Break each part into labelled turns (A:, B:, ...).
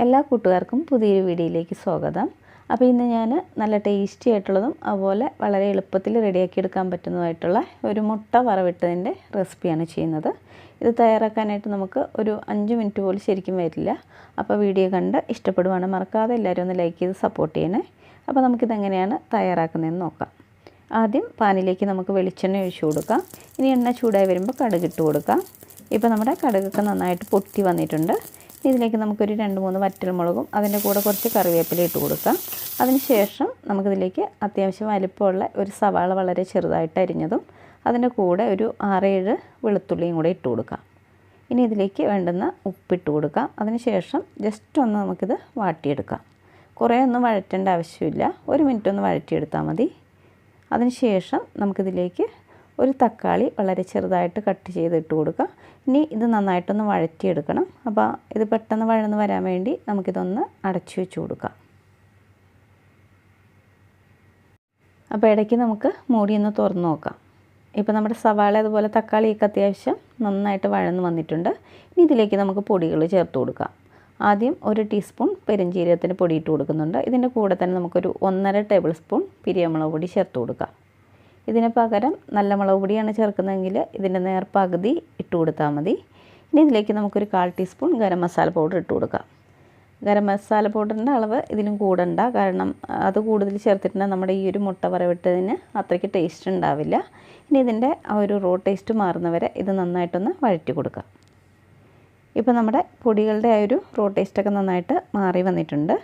A: എല്ലാ കൂട്ടുകാർക്കും പുതിയൊരു വീഡിയോയിലേക്ക് സ്വാഗതം. അപ്പോൾ ഇന്ന് ഞാൻ നല്ല ടേസ്റ്റി ആയിട്ടുള്ളതും അതുപോലെ വളരെ എളുപ്പത്തിൽ റെഡിയാക്കി എടുക്കാൻ പറ്റുന്നതായിട്ടുള്ള ഒരു മുട്ട വറവിട്ടതിൻ്റെ റെസിപ്പിയാണ് ചെയ്യുന്നത്. ഇത് തയ്യാറാക്കാനായിട്ട് നമുക്ക് ഒരു 5 മിനിറ്റ് പോലും ശരിക്കും വരില്ല. അപ്പോൾ വീഡിയോ കണ്ട് ഇഷ്ടപ്പെടുവാണ് മറക്കാതെ എല്ലാവരും ഒന്ന് ലൈക്ക് ചെയ്ത് സപ്പോർട്ട് ചെയ്യണേ. അപ്പോൾ നമുക്കിതെങ്ങനെയാണ് തയ്യാറാക്കുന്നതെന്ന് നോക്കാം. ആദ്യം പാനിലേക്ക് നമുക്ക് വെളിച്ചെണ്ണ ഒഴിച്ചു കൊടുക്കാം. ഇനി എണ്ണ ചൂടായി വരുമ്പോൾ കടുക് ഇട്ട് കൊടുക്കാം. ഇപ്പോൾ നമ്മുടെ കടുകൊക്കെ നന്നായിട്ട് പൊട്ടി വന്നിട്ടുണ്ട്. ഇതിലേക്ക് നമുക്കൊരു 2-3 വറ്റൽമുളകും അതിൻ്റെ കൂടെ കുറച്ച് കറിവേപ്പില ഇട്ട് കൊടുക്കാം. അതിനുശേഷം നമുക്കിതിലേക്ക് അത്യാവശ്യം വലിപ്പമുള്ള ഒരു സവാള വളരെ ചെറുതായിട്ട് അരിഞ്ഞതും അതിൻ്റെ കൂടെ ഒരു 6-7 വെളുത്തുള്ളിയും കൂടെ ഇട്ട് കൊടുക്കാം. ഇനി ഇതിലേക്ക് വേണ്ടുന്ന ഉപ്പിട്ട് കൊടുക്കാം. അതിനുശേഷം ജസ്റ്റ് ഒന്ന് നമുക്കിത് വാട്ടിയെടുക്കാം. കുറേ ഒന്നും വഴറ്റേണ്ട ആവശ്യമില്ല, 1 മിനിറ്റ് ഒന്ന് വഴറ്റിയെടുത്താൽ മതി. അതിനുശേഷം നമുക്കിതിലേക്ക് ഒരു തക്കാളി വളരെ ചെറുതായിട്ട് കട്ട് ചെയ്തിട്ട് കൊടുക്കുക. ഇനി ഇത് നന്നായിട്ടൊന്ന് വഴറ്റിയെടുക്കണം. അപ്പോൾ ഇത് പെട്ടെന്ന് വഴന്ന് വരാൻ വേണ്ടി നമുക്കിതൊന്ന് അടച്ചു വെച്ച് കൊടുക്കാം. അപ്പോൾ ഇടയ്ക്ക് നമുക്ക് മൂടിയൊന്ന് തുറന്ന് നോക്കാം. ഇപ്പോൾ നമ്മുടെ സവാള അതുപോലെ തക്കാളിയൊക്കെ അത്യാവശ്യം നന്നായിട്ട് വഴന്ന് വന്നിട്ടുണ്ട്. ഇനി ഇതിലേക്ക് നമുക്ക് പൊടികൾ ചേർത്ത് കൊടുക്കാം. ആദ്യം 1 ടീസ്പൂൺ പെരുംജീരകത്തിന് പൊടി ഇട്ട് കൊടുക്കുന്നുണ്ട്. ഇതിൻ്റെ കൂടെ തന്നെ നമുക്കൊരു 1.5 ടേബിൾ സ്പൂൺ പിരിയമുളക് പൊടി ചേർത്ത് കൊടുക്കാം. ഇതിന് പകരം നല്ല മുളക് പൊടിയാണ് ചേർക്കുന്നതെങ്കിൽ ഇതിൻ്റെ നേർപകുതി ഇട്ട് കൊടുത്താൽ മതി. ഇനി ഇതിലേക്ക് നമുക്കൊരു 1/4 ടീസ്പൂൺ ഗരം മസാല പൗഡർ ഇട്ട് കൊടുക്കാം. ഗരം മസാല പൗഡറിൻ്റെ അളവ് ഇതിലും കൂടണ്ട, കാരണം അത് കൂടുതൽ ചേർത്തിട്ടുണ്ടെങ്കിൽ നമ്മുടെ ഈ ഒരു മുട്ട വറവിട്ടതിന് അത്രയ്ക്ക് ടേസ്റ്റ് ഉണ്ടാവില്ല. ഇനി ഇതിൻ്റെ ആ ഒരു റോ ടേസ്റ്റ് മാറുന്നവരെ ഇത് നന്നായിട്ടൊന്ന് വഴറ്റി കൊടുക്കാം. ഇപ്പോൾ നമ്മുടെ പൊടികളുടെ ആ ഒരു റോ ടേസ്റ്റൊക്കെ നന്നായിട്ട് മാറി വന്നിട്ടുണ്ട്.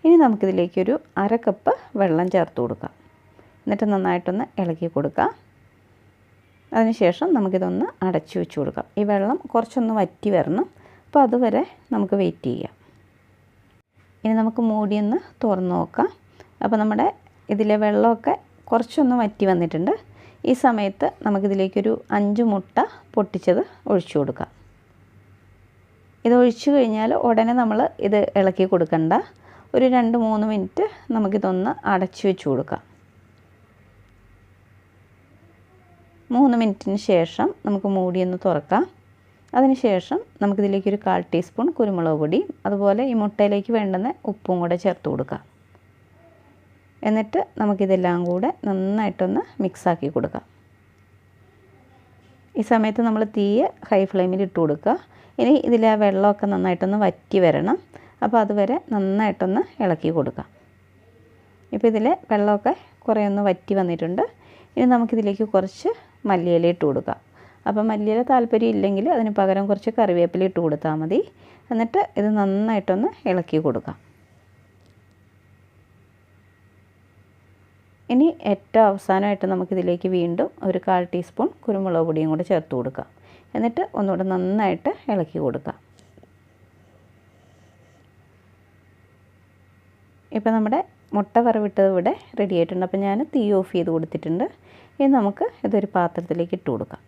A: ഇനി നമുക്കിതിലേക്കൊരു 1/2 കപ്പ് വെള്ളം ചേർത്ത് കൊടുക്കാം. എന്നിട്ട് നന്നായിട്ടൊന്ന് ഇളക്കി കൊടുക്കാം. അതിനുശേഷം നമുക്കിതൊന്ന് അടച്ചു വെച്ച് കൊടുക്കാം. ഈ വെള്ളം കുറച്ചൊന്ന് വറ്റി വരണം. അപ്പോൾ അതുവരെ നമുക്ക് വെയിറ്റ് ചെയ്യാം. ഇനി നമുക്ക് മൂടിയൊന്ന് തുറന്ന് നോക്കാം. അപ്പോൾ നമ്മുടെ ഇതിലെ വെള്ളമൊക്കെ കുറച്ചൊന്ന് വറ്റി വന്നിട്ടുണ്ട്. ഈ സമയത്ത് നമുക്കിതിലേക്കൊരു 5 മുട്ട പൊട്ടിച്ചത് ഒഴിച്ചു കൊടുക്കാം. ഇത് ഒഴിച്ചു കഴിഞ്ഞാൽ ഉടനെ നമ്മൾ ഇത് ഇളക്കി കൊടുക്കണ്ട. ഒരു 2-3 മിനിറ്റ് നമുക്കിതൊന്ന് അടച്ചു വെച്ച് കൊടുക്കാം. 3 മിനിറ്റിന് ശേഷം നമുക്ക് മൂടിയൊന്ന് തുറക്കാം. അതിനുശേഷം നമുക്കിതിലേക്കൊരു 1/4 ടീസ്പൂൺ കുരുമുളക് പൊടി അതുപോലെ ഈ മുട്ടയിലേക്ക് വേണ്ടുന്ന ഉപ്പും കൂടെ ചേർത്ത് കൊടുക്കാം. എന്നിട്ട് നമുക്കിതെല്ലാം കൂടെ നന്നായിട്ടൊന്ന് മിക്സാക്കി കൊടുക്കാം. ഈ സമയത്ത് നമ്മൾ തീ ഹൈ ഫ്ലെയിമിൽ ഇട്ട് കൊടുക്കുക. ഇനി ഇതിലെ വെള്ളമൊക്കെ നന്നായിട്ടൊന്ന് വറ്റി വരണം. അപ്പോൾ അതുവരെ നന്നായിട്ടൊന്ന് ഇളക്കി കൊടുക്കാം. ഇപ്പോൾ ഇതിലെ വെള്ളമൊക്കെ കുറേ ഒന്ന് വറ്റി വന്നിട്ടുണ്ട്. ഇനി നമുക്കിതിലേക്ക് കുറച്ച് മല്ലിയില ഇട്ട് കൊടുക്കാം. അപ്പോൾ മല്ലിയില താല്പര്യം ഇല്ലെങ്കിൽ അതിന് പകരം കുറച്ച് കറിവേപ്പില ഇട്ട് കൊടുത്താൽ മതി. എന്നിട്ട് ഇത് നന്നായിട്ടൊന്ന് ഇളക്കി കൊടുക്കാം. ഇനി ഏറ്റവും അവസാനമായിട്ട് നമുക്കിതിലേക്ക് വീണ്ടും ഒരു 1/4 ടീസ്പൂൺ കുരുമുളക് പൊടിയും കൂടെ ചേർത്ത് കൊടുക്കാം. എന്നിട്ട് ഒന്നുകൂടെ നന്നായിട്ട് ഇളക്കി കൊടുക്കാം. ഇപ്പോൾ നമ്മുടെ മുട്ട വറവിട്ടത് ഇവിടെ റെഡി ആയിട്ടുണ്ട്. അപ്പോൾ ഞാൻ തീ ഓഫ് ചെയ്ത് കൊടുത്തിട്ടുണ്ട്. ഇനി നമുക്ക് ഇതൊരു പാത്രത്തിലേക്ക് ഇട്ട് കൊടുക്കാം.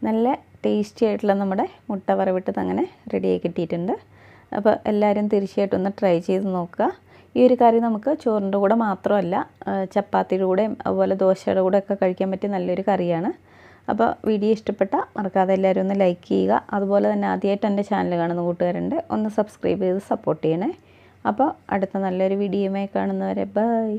A: നല്ല ടേസ്റ്റി ആയിട്ടുള്ള നമ്മുടെ മുട്ട വറവിട്ടത് അങ്ങനെ റെഡിയായി കിട്ടിയിട്ടുണ്ട്. അപ്പോൾ എല്ലാവരും തീർച്ചയായിട്ടും ഒന്ന് ട്രൈ ചെയ്ത് നോക്കുക. ഈ ഒരു കറി നമുക്ക് ചോറിൻ്റെ കൂടെ മാത്രമല്ല ചപ്പാത്തിയുടെ കൂടെയും അതുപോലെ ദോശയുടെ കൂടെ ഒക്കെ കഴിക്കാൻ പറ്റിയ നല്ലൊരു കറിയാണ്. അപ്പോൾ വീഡിയോ ഇഷ്ടപ്പെട്ടാൽ മറക്കാതെ എല്ലാവരും ഒന്ന് ലൈക്ക് ചെയ്യുക. അതുപോലെ തന്നെ ആദ്യമായിട്ട് എൻ്റെ ചാനൽ കാണുന്ന കൂട്ടുകാരുണ്ട്, ഒന്ന് സബ്സ്ക്രൈബ് ചെയ്ത് സപ്പോർട്ട് ചെയ്യണേ. അപ്പോൾ അടുത്ത നല്ലൊരു വീഡിയോയുമായി കാണുന്നവരെ ബൈ.